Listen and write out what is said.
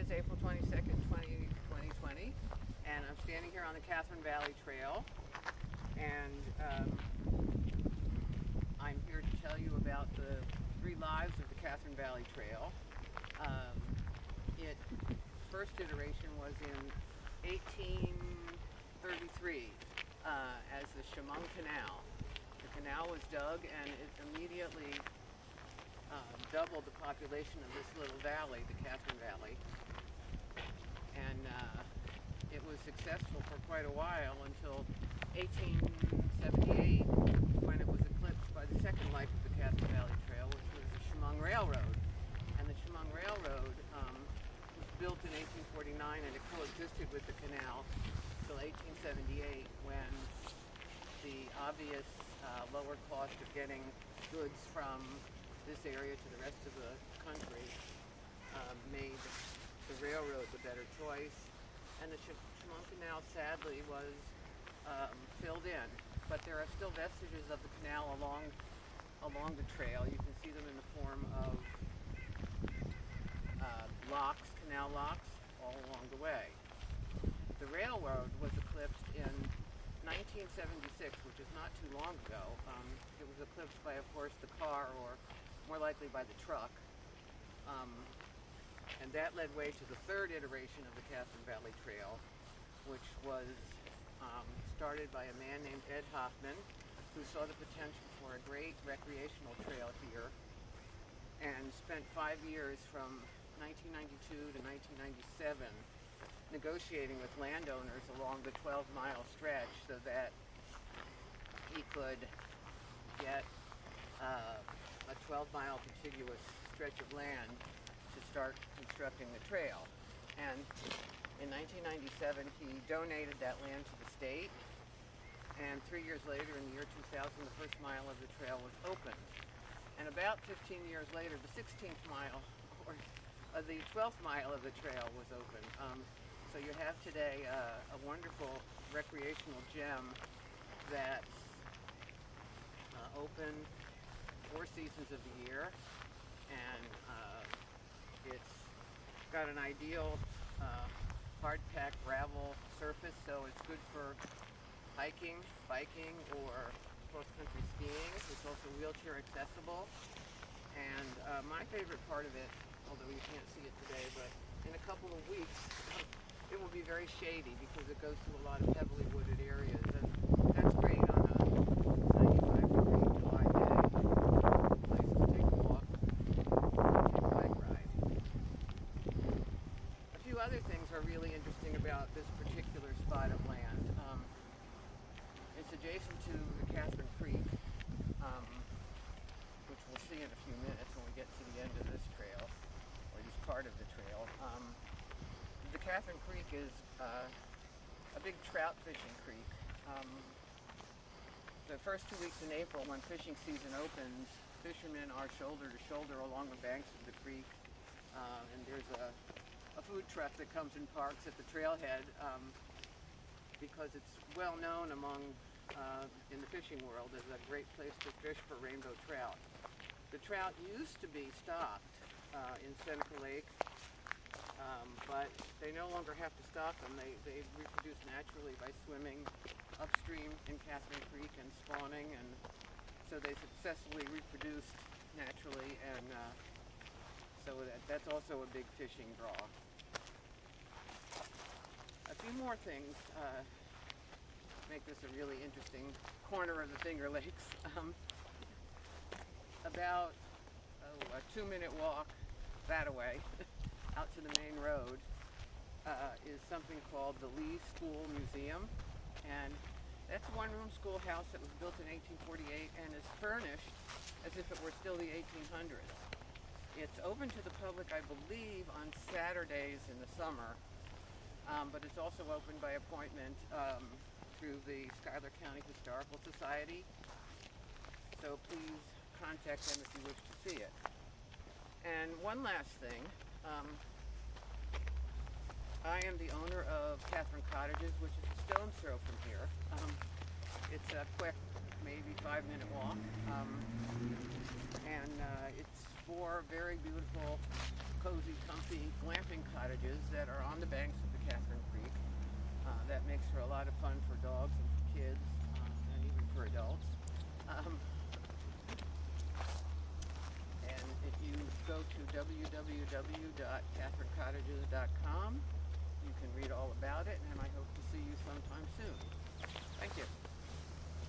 is April 22nd, 2020, and I'm standing here on the Catharine Valley Trail, and I'm here to tell you about the 3 lives of the Catharine Valley Trail. Its first iteration was in 1833 as the Chemung Canal. The canal was dug, and it immediately doubled the population of this little valley, the Catharine Valley, and it was successful for quite a while until 1878, when it was eclipsed by the second life of the Catharine Valley Trail, which was the Chemung Railroad. And the Chemung Railroad was built in 1849, and it coexisted with the canal until 1878, when the obvious lower cost of getting goods from this area to the rest of the country made the railroad the better choice. And the Chemung Canal, sadly, was filled in, but there are still vestiges of the canal along the trail. You can see them in the form of locks, canal locks, all along the way. The railroad was eclipsed in 1976, which is not too long ago. It was eclipsed by, of course, the car, or more likely by the truck. And that led way to the third iteration of the Catharine Valley Trail, which was started by a man named Ed Hoffman, who saw the potential for a great recreational trail here, and spent 5 years from 1992 to 1997 negotiating with landowners along the 12-mile stretch so that he could get a 12-mile contiguous stretch of land to start constructing the trail. And in 1997, he donated that land to the state, and 3 years later, in the year 2000, the first mile of the trail was opened. And about 15 years later, the 16th mile, or the 12th mile of the trail was opened. So you have today a wonderful recreational gem that's open 4 seasons of the year, and it's got an ideal hard-packed gravel surface, so it's good for hiking, biking, or cross-country skiing. It's also wheelchair accessible, and my favorite part of it, although you can't see it today, but in a couple of weeks it will be very shady because it goes through a lot of heavily wooded areas, and that's great on a 95-degree July day. Nice to take a walk, take a bike ride. A few other things are really interesting about this particular spot of land. It's adjacent to the Catharine Creek, which we'll see in a few minutes when we get to the end of this trail, or this part of the trail. The Catharine Creek is a big trout fishing creek. The first 2 weeks in April, when fishing season opens, fishermen are shoulder to shoulder along the banks of the creek, and there's a food truck that comes and parks at the trailhead because it's well known in the fishing world as a great place to fish for rainbow trout. The trout used to be stocked in Seneca Lake, but they no longer have to stock them. They reproduce naturally by swimming upstream in Catharine Creek and spawning, and so they successfully reproduced naturally, and so that's also a big fishing draw. A few more things make this a really interesting corner of the Finger Lakes. About a 2-minute walk that way out to the main road is something called the Lee School Museum, and that's a one-room schoolhouse that was built in 1848 and is furnished as if it were still the 1800s. It's open to the public, I believe, on Saturdays in the summer, but it's also open by appointment through the Schuyler County Historical Society, so please contact them if you wish to see it. And one last thing, I am the owner of Catharine Cottages, which is a stone's throw from here. It's a quick, maybe 5-minute walk, and it's 4 very beautiful, cozy, comfy glamping cottages. cottages that are on the banks of the Catharine Creek. That makes for a lot of fun for dogs and for kids, and even for adults. And if you go to www.catharinecottages.com, you can read all about it, and I hope to see you sometime soon. Thank you.